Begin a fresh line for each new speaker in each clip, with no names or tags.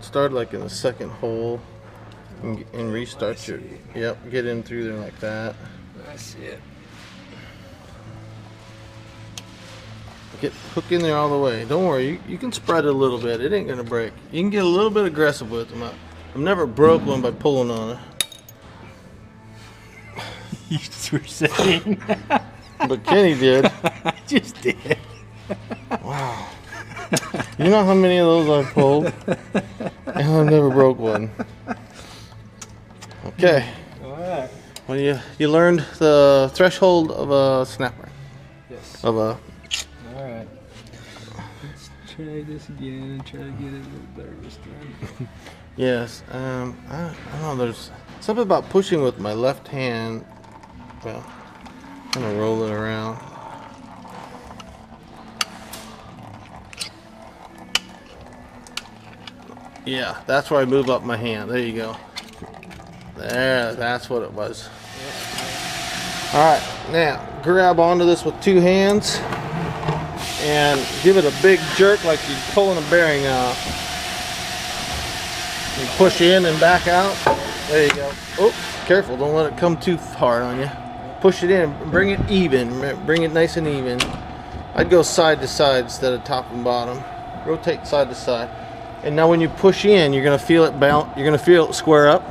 start like in the second hole and restart your. Yep, get in through there like that.
That's it.
Hook in there all the way. Don't worry, you can spread it a little bit. It ain't gonna break. You can get a little bit aggressive with them. I've never broke one by pulling on it.
You were saying.
But Kenny did.
I just did.
Wow. You know how many of those I've pulled? And I've never broke one. Okay.
Alright.
Well, you learned the threshold of a snap ring.
Yes.
Alright.
Let's try this again and try to get it a little better this time.
Yes. I don't know. There's something about pushing with my left hand. Well, I'm gonna roll it around. Yeah, that's where I move up my hand. There you go. There, that's what it was. Alright, now grab onto this with two hands and give it a big jerk like you're pulling a bearing out. You push in and back out. There you go. Oh, careful, don't let it come too hard on you. Push it in, bring it even, bring it nice and even. I'd go side to side instead of top and bottom. Rotate side to side. And now when you push in, you're gonna feel it bounce. You're gonna feel it square up.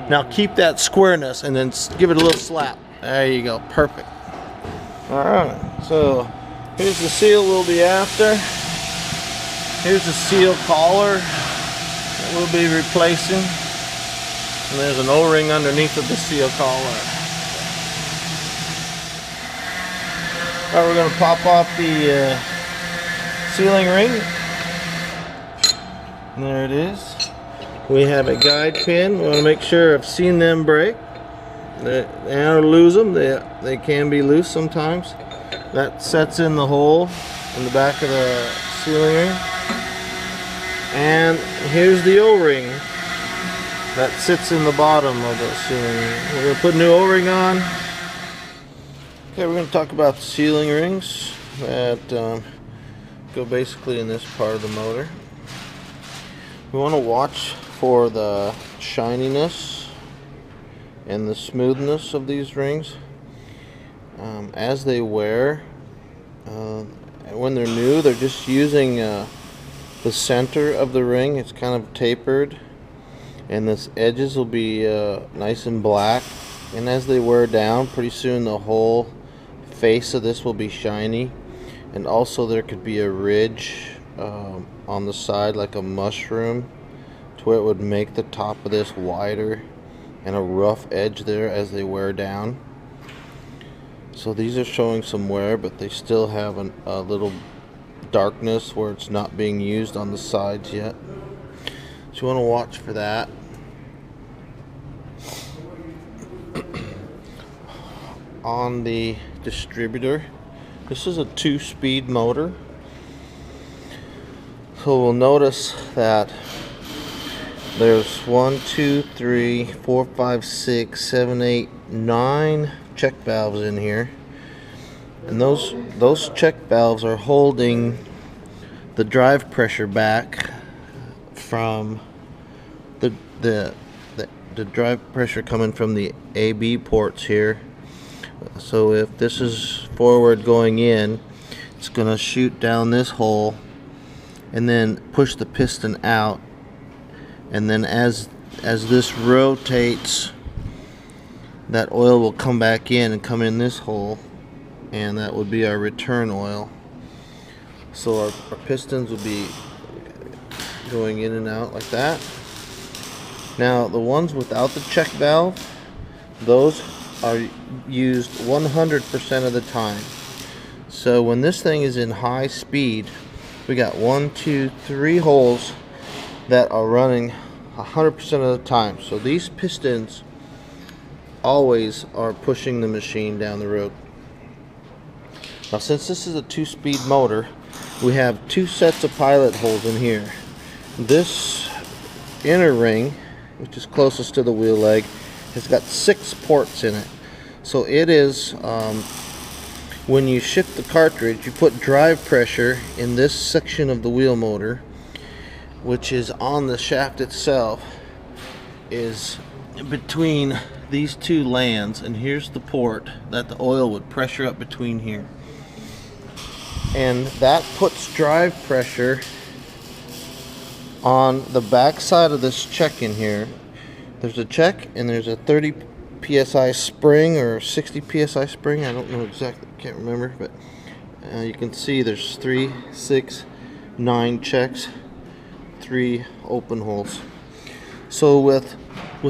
Now keep that squareness and then give it a little slap. There you go, perfect. All right, so here's the seal we'll be after. Here's the seal collar that we'll be replacing. And there's an O-ring underneath of the seal collar. All right, we're gonna pop off the sealing ring. And there it is. We have a guide pin. We want to make sure I've seen them break. Or lose them. They can be loose sometimes. That sets in the hole in the back of the sealing ring. And here's the O-ring that sits in the bottom of the sealing ring. We're going to put a new O-ring on. Okay, we're going to talk about the sealing rings that go basically in this part of the motor. We want to watch for the shininess and the smoothness of these rings as they wear. When they're new, they're just using the center of the ring. It's kind of tapered, and the edges will be nice and black. And as they wear down, pretty soon the whole face of this will be shiny. And also there could be a ridge on the side like a mushroom, to where it would make the top of this wider and a rough edge there as they wear down. So these are showing some wear, but they still have a little darkness where it's not being used on the sides yet. So you want to watch for that. On the distributor, this is a 2-speed motor. So we'll notice that there's 1, 2, 3, 4, 5, 6, 7, 8, 9 check valves in here. And those check valves are holding the drive pressure back from the drive pressure coming from the AB ports here. So if this is forward going in, it's going to shoot down this hole and then push the piston out, and then as this rotates, that oil will come back in and come in this hole, and that would be our return oil. So our pistons will be going in and out like that. Now the ones without the check valve, those are used 100% of the time. So when this thing is in high speed, we got 1, 2, 3 holes that are running 100% of the time. So these pistons always are pushing the machine down the road. Now since this is a 2-speed motor, we have 2 sets of pilot holes in here. This inner ring, which is closest to the wheel leg, has got 6 ports in it. So it is, when you shift the cartridge, you put drive pressure in this section of the wheel motor. which is on the shaft itself, is between these two lands, and here's the port that the oil would pressure up between here, and that puts drive pressure on the back side of this check in here. There's a check and there's a 30 psi spring or 60 psi spring, I don't know exactly, can't remember, but you can see there's 3, 6, 9 checks, 3 open holes. So with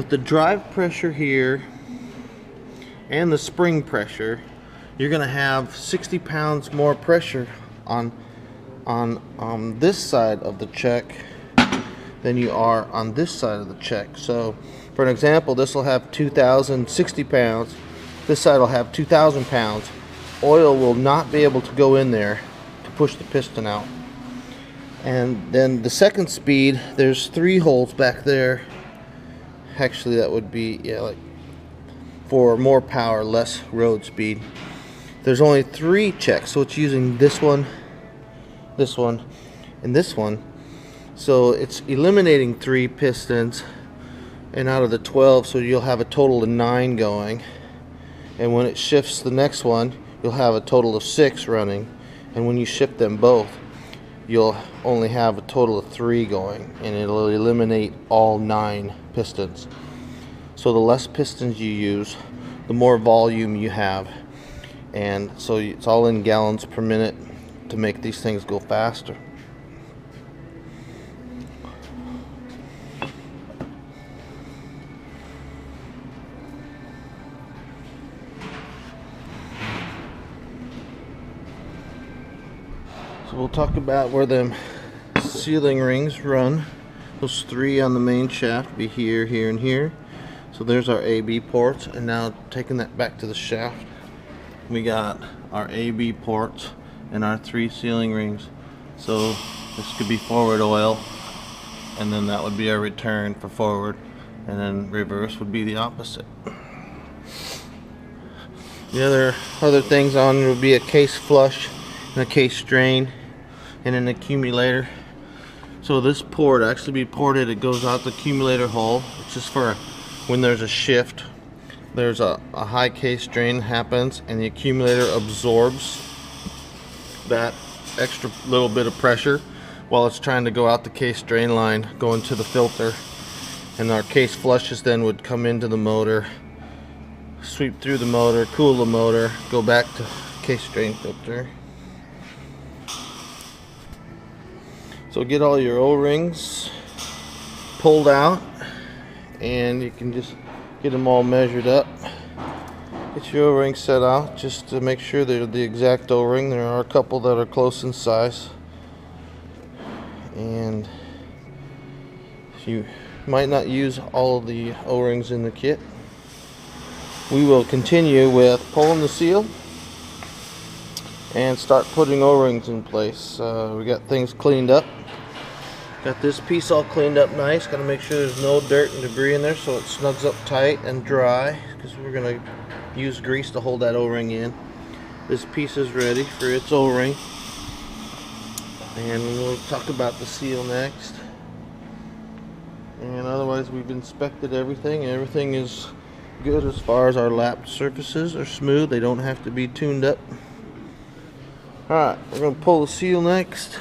the drive pressure here and the spring pressure, you're gonna have 60 pounds more pressure on this side of the check than you are on this side of the check. So for an example, this will have 2,060 pounds, this side will have 2,000 pounds. Oil will not be able to go in there to push the piston out. And then the second speed, there's 3 holes back there. Actually that would be, yeah, like for more power, less road speed. There's only 3 checks, so it's using this one, and this one. So it's eliminating 3 pistons and out of the 12, so you'll have a total of 9 going. And when it shifts the next one, you'll have a total of 6 running. And when you shift them both, you'll only have a total of 3 going, and it'll eliminate all 9 pistons. So the less pistons you use, the more volume you have, and so it's all in gallons per minute to make these things go faster. So we'll talk about where them sealing rings run. Those 3 on the main shaft be here, here, and here. So there's our AB ports, and now taking that back to the shaft, we got our AB ports and our 3 sealing rings. So this could be forward oil, and then that would be our return for forward, and then reverse would be the opposite. The other things on would be a case flush and a case drain and an accumulator. So this port actually be ported, it goes out the accumulator hole. It's just for when there's a shift, there's a high case drain happens, and the accumulator absorbs that extra little bit of pressure while it's trying to go out the case drain line going to the filter. And our case flushes then would come into the motor, sweep through the motor, cool the motor, go back to case drain filter. So get all your O-rings pulled out, and you can just get them all measured up. Get your O-ring set out just to make sure they're the exact O-ring. There are a couple that are close in size, and you might not use all of the O-rings in the kit. We will continue with pulling the seal and start putting O-rings in place. We got things cleaned up. Got this piece all cleaned up nice. Got to make sure there's no dirt and debris in there so it snugs up tight and dry, because we're going to use grease to hold that O-ring in. This piece is ready for its O-ring, and we'll talk about the seal next. And otherwise, we've inspected everything. Everything is good as far as our lapped surfaces are smooth. They don't have to be tuned up. Alright, we're going to pull the seal next.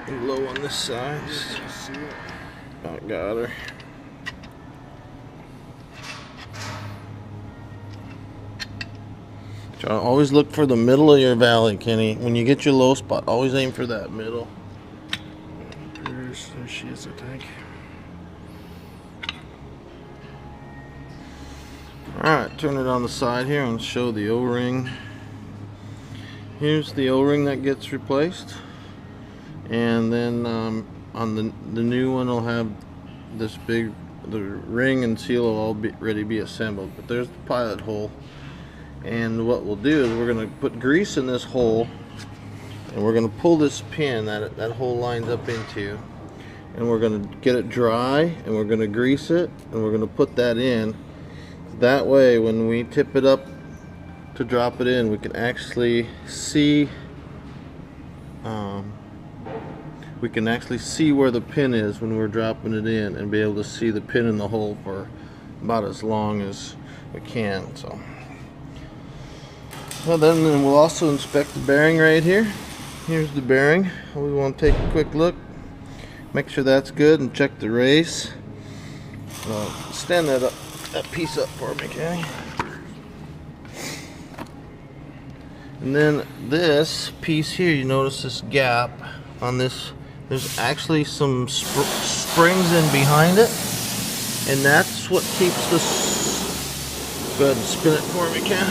You're low on this side. I got her. Always look for the middle of your valley, Kenny. When you get your low spot, always aim for that middle.
There she is, I think.
Alright, turn it on the side here and show the O-ring. Here's the O-ring that gets replaced. And then on the new one, will have this the ring and seal will all be ready to be assembled. But there's the pilot hole. And what we'll do is we're going to put grease in this hole, and we're going to pull this pin that hole lines up into, and we're going to get it dry, and we're going to grease it, and we're going to put that in. That way when we tip it up to drop it in, we can actually see where the pin is when we're dropping it in, and be able to see the pin in the hole for about as long as we can. So well, then we'll also inspect the bearing right here. Here's the bearing. We want to take a quick look, make sure that's good, and check the race. Stand that piece up for me, Kenny. And then this piece here, you notice this gap on this. There's actually some springs in behind it, and that's what keeps this. Go ahead and spin it for me, Ken.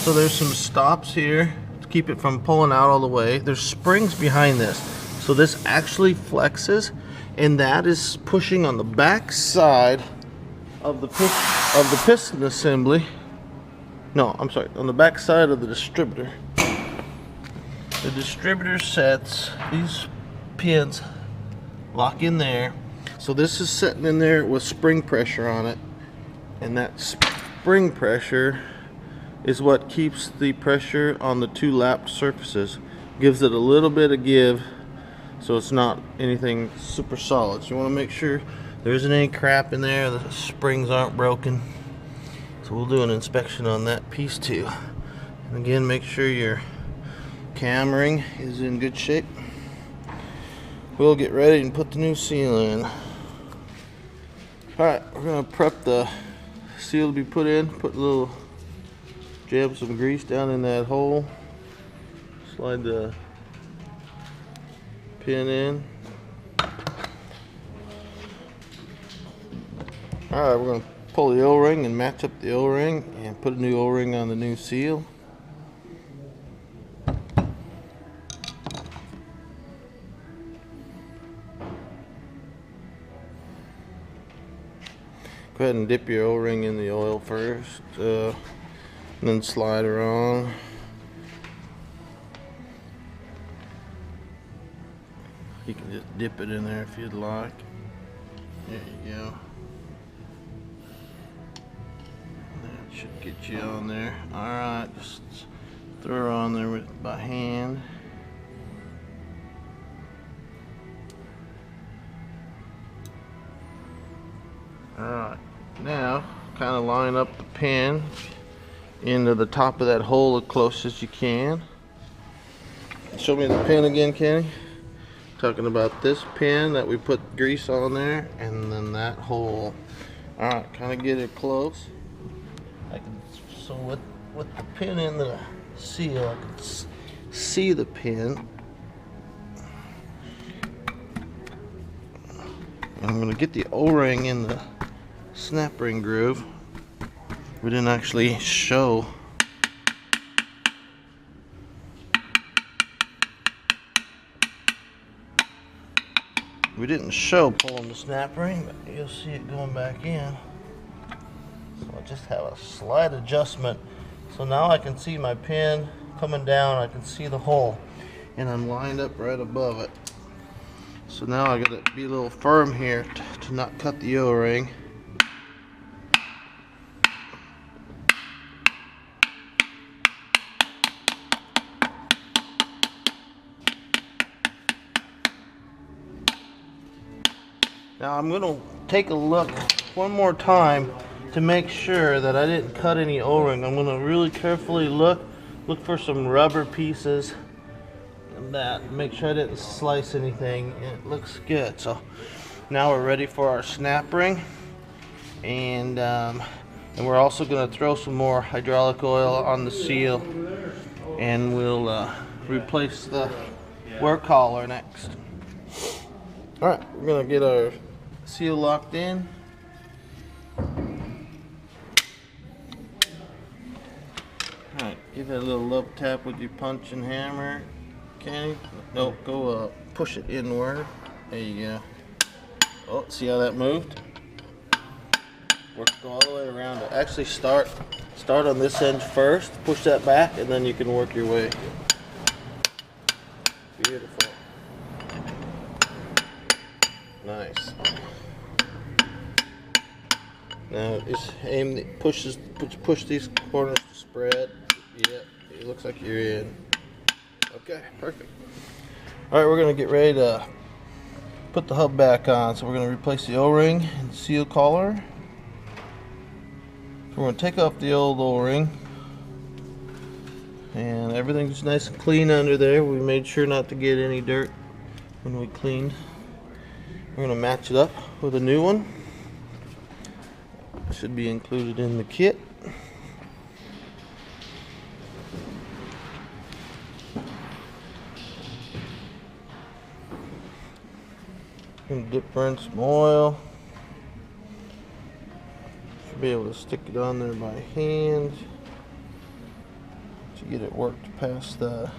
So there's some stops here to keep it from pulling out all the way. There's springs behind this, so this actually flexes, and that is pushing on the back side of the piston assembly. No, I'm sorry, on the back side of the distributor. The distributor sets, these pins lock in there. So this is sitting in there with spring pressure on it, and that spring pressure is what keeps the pressure on the two lapped surfaces, gives it a little bit of give, so it's not anything super solid. So you want to make sure there isn't any crap in there, the springs aren't broken. So we'll do an inspection on that piece too. And again, make sure your cam-ring is in good shape. We'll get ready and put the new seal in. Alright, we're going to prep the seal to be put in. Put a little, jab some grease down in that hole. Slide the pin in. Alright, we're going to pull the O-ring and match up the O-ring and put a new O-ring on the new seal. Go ahead and dip your O-ring in the oil first, and then slide her on. You can just dip it in there if you'd like. There you go. That should get you on there. Alright, just throw her on there by hand. Alright, now kind of line up the pin into the top of that hole as close as you can. Show me the pin again, Kenny. Talking about this pin that we put grease on there, and then that hole. Alright, kind of get it close. So with the pin in the seal, I can see the pin. I'm going to get the O-ring in the snap ring groove. We didn't actually show. Pulling the snap ring, but you'll see it going back in. So I just have a slight adjustment. So now I can see my pin coming down. I can see the hole, and I'm lined up right above it. So now I gotta be a little firm here to not cut the O-ring. Now I'm gonna take a look one more time to make sure that I didn't cut any O-ring. I'm gonna really carefully look for some rubber pieces and that, make sure I didn't slice anything. It looks good. So now we're ready for our snap ring, and we're also gonna throw some more hydraulic oil on the seal, and we'll replace the wear collar next. All right, we're gonna get our seal locked in. Alright, give it a little love tap with your punch and hammer. Okay, no, go push it inward. There you go. Oh, see how that moved? Go all the way around it. Actually start on this end first, push that back, and then you can work your way Nice. Now just aim, push these corners to spread. Yep, it looks like you're in. Okay, perfect. All right, we're gonna get ready to put the hub back on. So we're gonna replace the O-ring and the seal collar. So we're gonna take off the old O-ring, and everything's nice and clean under there. We made sure not to get any dirt when we cleaned. We're gonna match it up with a new one. Should be included in the kit. Gonna dip her in some oil. Should be able to stick it on there by hand to get it worked past the.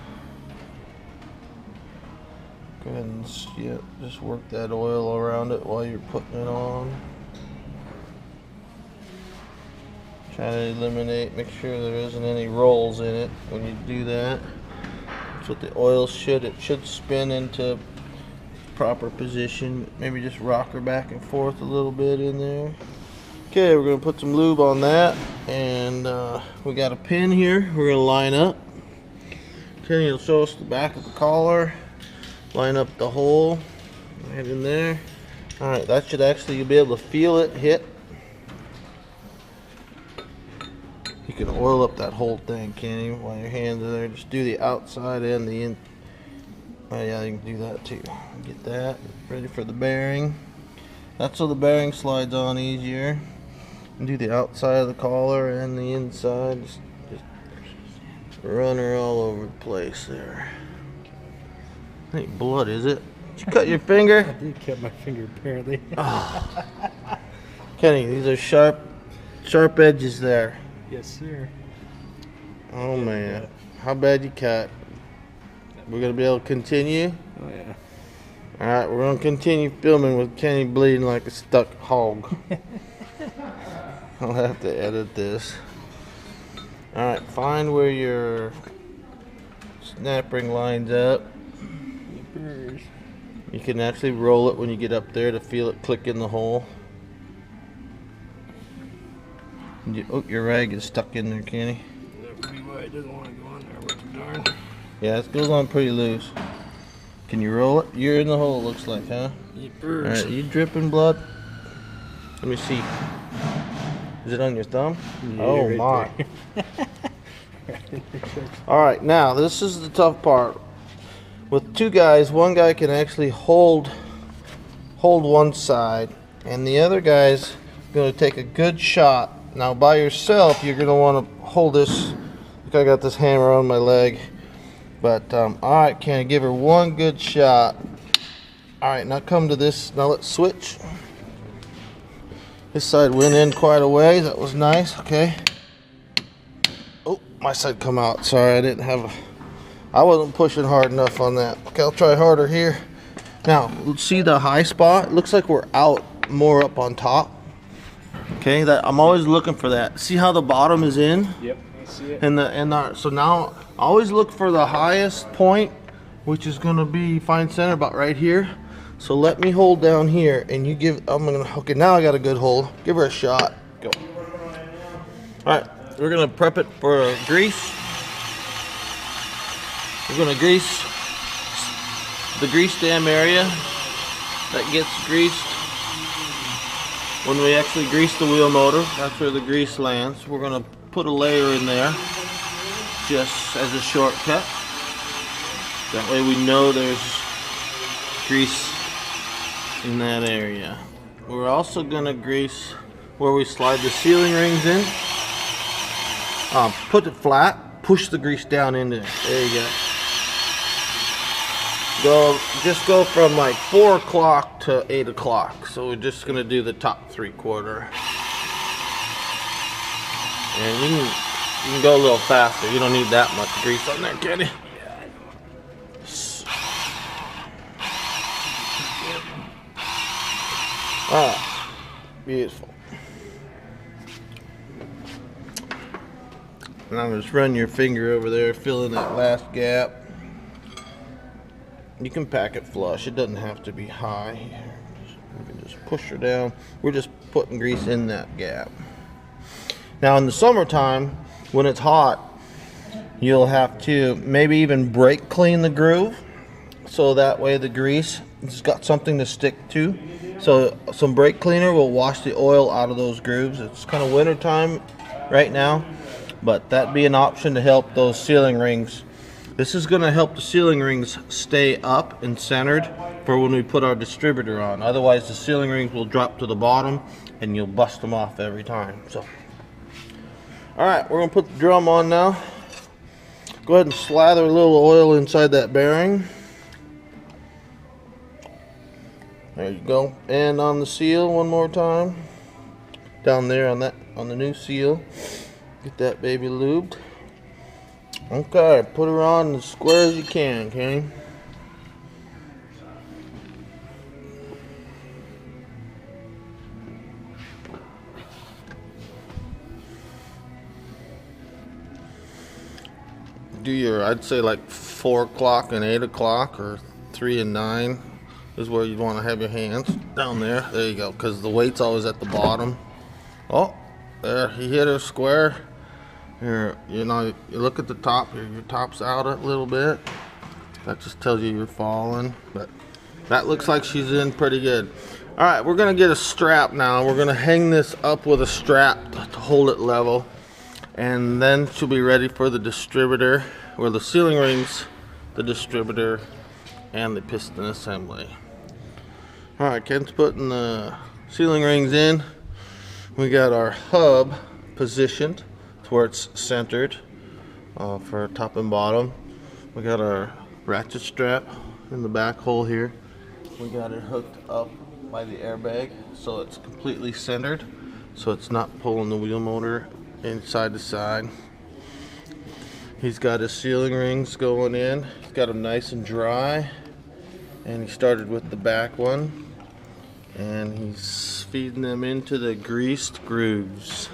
Go ahead and just work that oil around it while you're putting it on. Try to eliminate, make sure there isn't any rolls in it when you do that. That's what the oil should. It should spin into proper position. Maybe just rock her back and forth a little bit in there. Okay, we're gonna put some lube on that, and we got a pin here. We're gonna line up. Kenny will show us the back of the collar. Line up the hole right in there. All right, that should actually, you'll be able to feel it hit. You can oil up that whole thing, Kenny, while your hands are there. Just do the outside and the in. Oh yeah, you can do that too. Get that ready for the bearing. That's so the bearing slides on easier. And do the outside of the collar and the inside. Just run her all over the place there. Ain't blood, is it? Did you cut your finger?
I did cut my finger, apparently.
Oh. Kenny, these are sharp edges there.
Yes, sir.
Oh man, how bad you cut? We're gonna be able to continue.
Oh yeah.
All right, we're gonna continue filming with Kenny bleeding like a stuck hog. I'll have to edit this. All right, find where your snap ring lines up. You can actually roll it when you get up there to feel it click in the hole. Oh, your rag is stuck in there, Kenny.
That would be why it doesn't want to go in there, but darn.
Yeah, it goes on pretty loose. Can you roll it? You're in the hole, it looks like, huh? Alright, you dripping blood? Let me see. Is it on your thumb?
Yeah,
oh
right
my. Alright, now this is the tough part. With two guys, one guy can actually hold one side, and the other guy's going to take a good shot. Now by yourself, you're going to want to hold this. Look, I got this hammer on my leg. But, alright, can I give her one good shot? Alright, now come to this. Now let's switch. This side went in quite a way. That was nice. Okay. Oh, my side come out. Sorry, I wasn't pushing hard enough on that. Okay, I'll try harder here. Now, let's see the high spot. It looks like we're out more up on top. Okay, I'm always looking for that. See how the bottom is in?
Yep, I see it.
So now, always look for the highest point, which is going to be fine center about right here. So let me hold down here, and you give. Okay, now I got a good hold. Give her a shot. Go. All right, we're gonna prep it for grease. We're gonna grease the grease dam area that gets greased when we actually grease the wheel motor. That's where the grease lands. We're gonna put a layer in there just as a shortcut. That way we know there's grease in that area. We're also gonna grease where we slide the sealing rings in. Put it flat, push the grease down into it. There you go. Just go from like 4 o'clock to 8 o'clock. So we're just gonna do the top 3/4. And you can go a little faster. You don't need that much grease on there, Kenny. Ah, beautiful. Now just run your finger over there, fill in that last gap. You can pack it flush. It doesn't have to be high. You can just push her down. We're just putting grease in that gap. Now in the summertime, when it's hot, you'll have to maybe even brake clean the groove, so that way the grease has got something to stick to. So some brake cleaner will wash the oil out of those grooves. It's kind of winter time right now, but that'd be an option to help those sealing rings. This is going to help the sealing rings stay up and centered for when we put our distributor on. Otherwise the sealing rings will drop to the bottom and you'll bust them off every time. So alright, we're going to put the drum on now. Go ahead and slather a little oil inside that bearing. There you go. And on the seal one more time. Down there on the new seal. Get that baby lubed. Okay, put her on as square as you can, okay? Do your, I'd say like 4 o'clock and 8 o'clock, or 3 and 9 is where you'd want to have your hands. Down there. There you go, because the weight's always at the bottom. Oh, there, he hit her square. Here, you know, you look at the top, your top's out a little bit. That just tells you you're falling, but that looks like she's in pretty good. All right, we're gonna get a strap now. We're gonna hang this up with a strap to hold it level, and then she'll be ready for the distributor, or the sealing rings, the distributor, and the piston assembly. All right, Ken's putting the sealing rings in. We got our hub positioned to where it's centered for top and bottom. We got our ratchet strap in the back hole here. We got it hooked up by the airbag so it's completely centered, so it's not pulling the wheel motor inside to side. He's got his sealing rings going in. He's got them nice and dry, and he started with the back one, and he's feeding them into the greased grooves.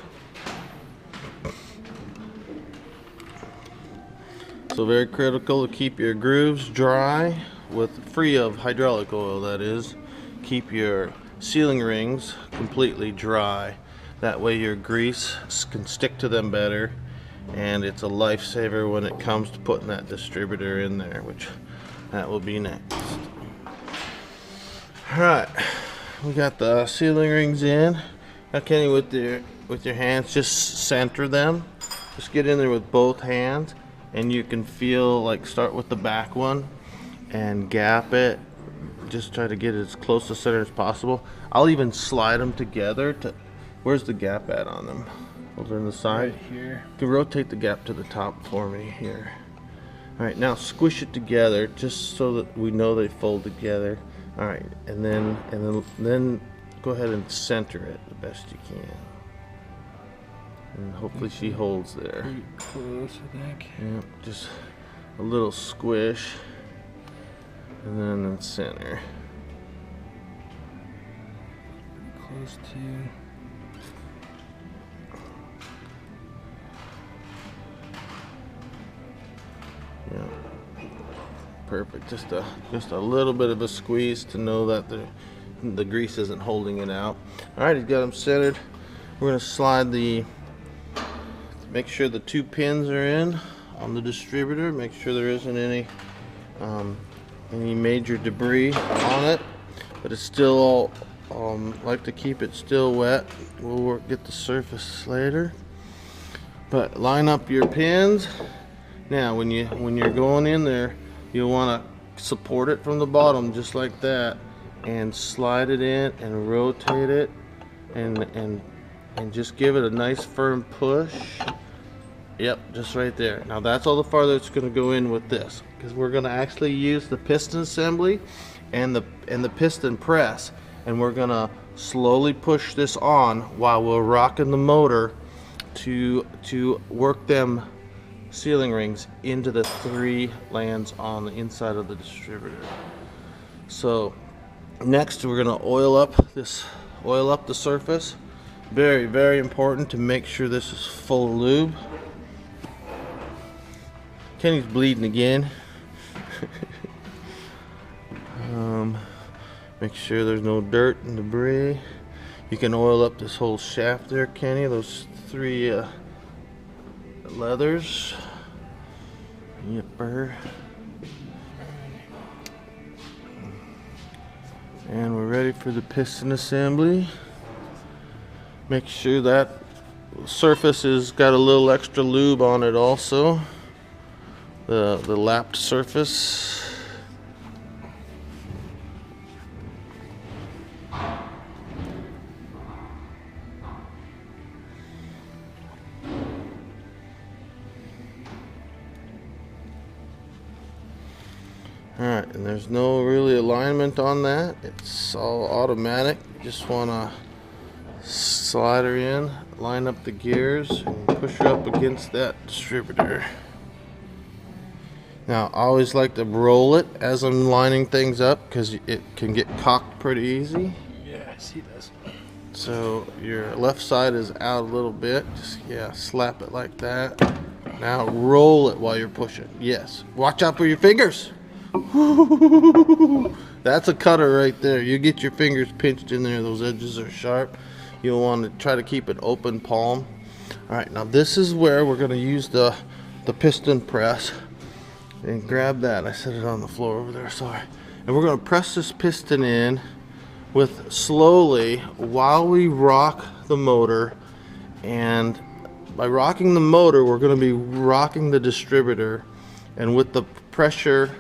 So very critical to keep your grooves dry, free of hydraulic oil, that is. Keep your sealing rings completely dry. That way your grease can stick to them better, and it's a lifesaver when it comes to putting that distributor in there, which that will be next. Alright, we got the sealing rings in. Now Kenny, with your hands, just center them. Just get in there with both hands, and you can feel, like, start with the back one and gap it. Just try to get it as close to center as possible. I'll even slide them together to, where's the gap at on them? Over in the side?
Right here.
You can rotate the gap to the top for me here. Alright, now squish it together just so that we know they fold together. Alright, and then go ahead and center it the best you can. And hopefully she holds there.
Pretty close, I think.
Yep, just a little squish, and then in center.
Pretty close to.
Yeah, perfect. Just a little bit of a squeeze to know that the grease isn't holding it out. All right, he's got them centered. We're gonna slide make sure the 2 pins are in on the distributor. Make sure there isn't any major debris on it, but it's still like to keep it still wet. We'll get the surface later, but line up your pins. Now when you're going in there, you'll want to support it from the bottom just like that, and slide it in and rotate it, and just give it a nice firm push. Yep, just right there. Now that's all the farther it's going to go in with this, because we're going to actually use the piston assembly and the piston press, and we're going to slowly push this on while we're rocking the motor to work them sealing rings into the 3 lands on the inside of the distributor. So next we're going to oil up the surface. Very, very important to make sure this is full of lube. Kenny's bleeding again. Make sure there's no dirt and debris. You can oil up this whole shaft there, Kenny. Those 3 leathers. Yipper. And we're ready for the piston assembly. Make sure that surface has got a little extra lube on it also. The lapped surface. Alright, and there's no really alignment on that. It's all automatic. You just want to slide her in, line up the gears, and push her up against that distributor. Now, I always like to roll it as I'm lining things up because it can get cocked pretty easy.
Yeah, I see this.
So your left side is out a little bit. Just, yeah, slap it like that. Now roll it while you're pushing. Yes. Watch out for your fingers. That's a cutter right there. You get your fingers pinched in there. Those edges are sharp. You'll want to try to keep an open palm. All right, now this is where we're going to use the piston press. And grab that. I set it on the floor over there, sorry. And we're going to press this piston in with slowly while we rock the motor. And by rocking the motor, we're going to be rocking the distributor. And with the pressure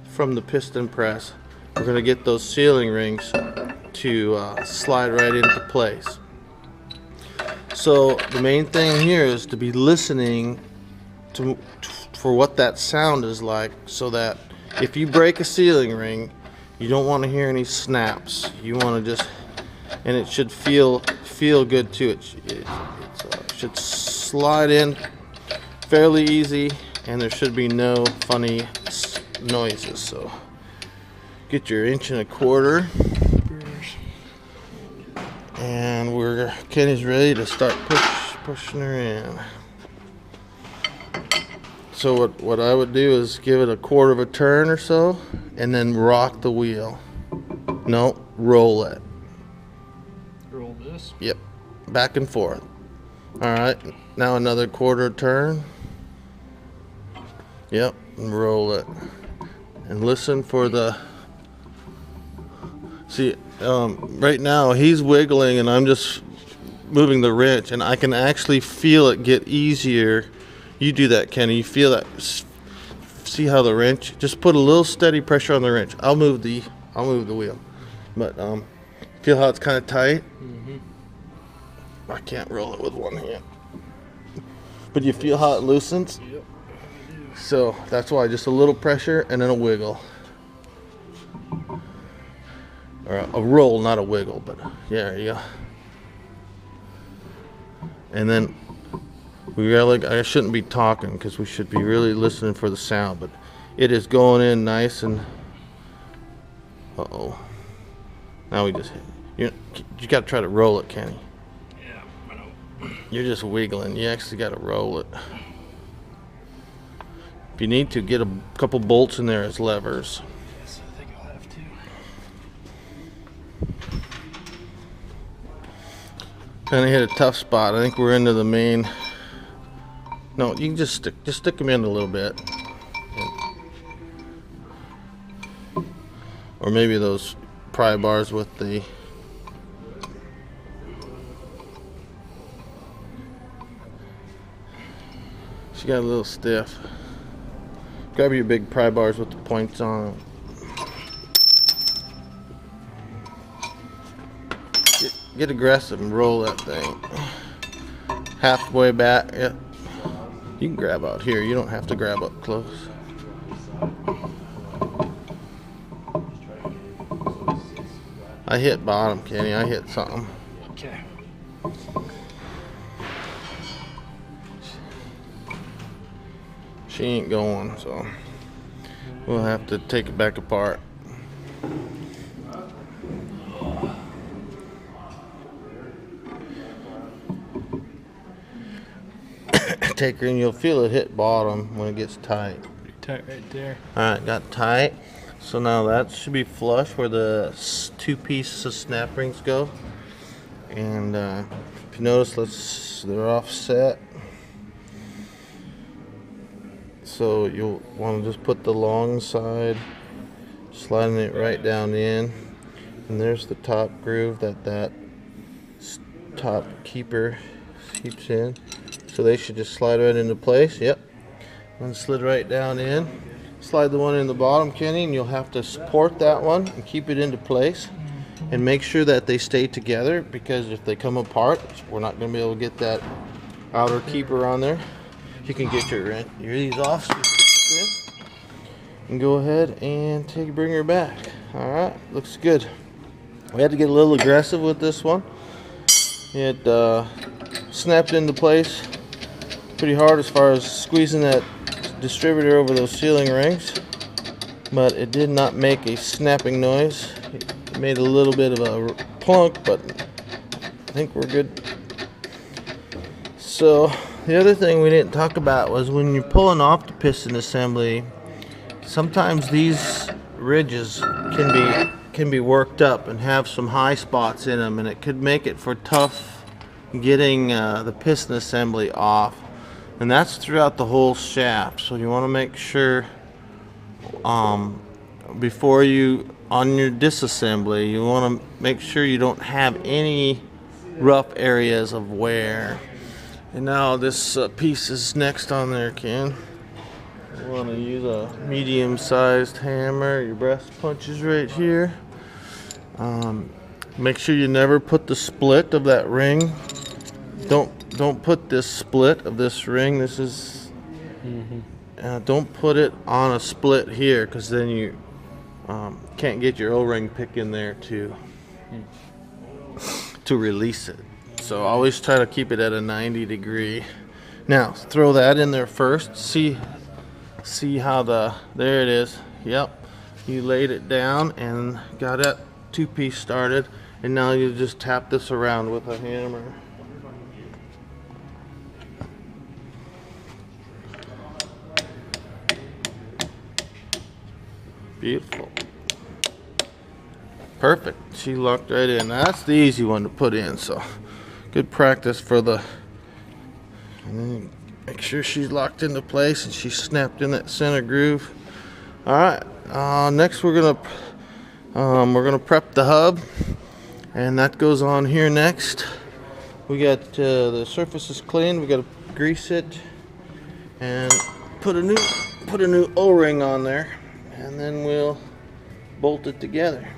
from the piston press, we're going to get those sealing rings to slide right into place. So the main thing here is to be listening for what that sound is like, so that if you break a sealing ring, you don't want to hear any snaps. You want to just, and it should feel good too. It should slide in fairly easy, and there should be no funny noises. So get your 1¼ inch, and Kenny's ready to start pushing her in. So what I would do is give it a 1/4 turn or so, and then rock the wheel. No, roll it.
Roll this.
Yep, back and forth. All right, now another 1/4 turn. Yep, and roll it. And listen for the. See, right now he's wiggling, and I'm just moving the wrench, and I can actually feel it get easier. You do that, Kenny. You feel that? See how the wrench? Just put a little steady pressure on the wrench. I'll move the wheel, but feel how it's kind of tight. I can't roll it with one hand, but you feel how it loosens.
Yep.
So that's why just a little pressure and then a wiggle, or a roll, not a wiggle. But yeah, there you go. And then. I shouldn't be talking because we should be really listening for the sound, but it is going in nice and uh-oh. Now we just you got to try to roll it, Kenny.
Yeah, I know.
You're just wiggling. You actually got to roll it. If you need to, get a couple bolts in there as levers.
Yes, I think I'll have to.
Kind of hit a tough spot. I think we're into the main. No, you can just stick them in a little bit, or maybe those pry bars with the. She got a little stiff. Grab your big pry bars with the points on them. Get aggressive and roll that thing. Halfway back. Yep. You can grab out here. You don't have to grab up close. I hit bottom, Kenny. I hit something.
Okay.
She ain't going, so we'll have to take it back apart. Take her and you'll feel it hit bottom when it gets tight.
Pretty tight right there.
Alright, got tight. So now that should be flush where the two pieces of snap rings go. And if you notice, they're offset. So you'll want to just put the long side, sliding it right down in. And there's the top groove that top keeper keeps in. So they should just slide right into place. Yep. One slid right down in. Slide the one in the bottom, Kenny, and you'll have to support that one and keep it into place. And make sure that they stay together, because if they come apart, we're not going to be able to get that outer keeper on there. You can get your these off so you can spin. And go ahead and bring her back. All right, looks good. We had to get a little aggressive with this one. It snapped into place pretty hard as far as squeezing that distributor over those sealing rings, but it did not make a snapping noise. It made a little bit of a plunk, but I think we're good. So the other thing we didn't talk about was when you're pulling off the piston assembly, sometimes these ridges can be worked up and have some high spots in them, and it could make it for tough getting the piston assembly off. And that's throughout the whole shaft. So you want to make sure before you, on your disassembly, you want to make sure you don't have any rough areas of wear. And now this piece is next on there, Ken. You want to use a medium-sized hammer. Your breast punch is right here. Make sure you never put the split of that ring. Don't put this split of this ring. This is don't put it on a split here, because then you can't get your O-ring pick in there to release it. So always try to keep it at a 90 degree. Now throw that in there first. See how there it is. Yep, you laid it down and got that two-piece started, and now you just tap this around with a hammer. Beautiful. Perfect. She locked right in. That's the easy one to put in, so good practice for the, and then make sure she's locked into place and she's snapped in that center groove. All right, next we're gonna prep the hub, and that goes on here next. We got the surface is clean. We got to grease it and put a new O-ring on there, and then we'll bolt it together.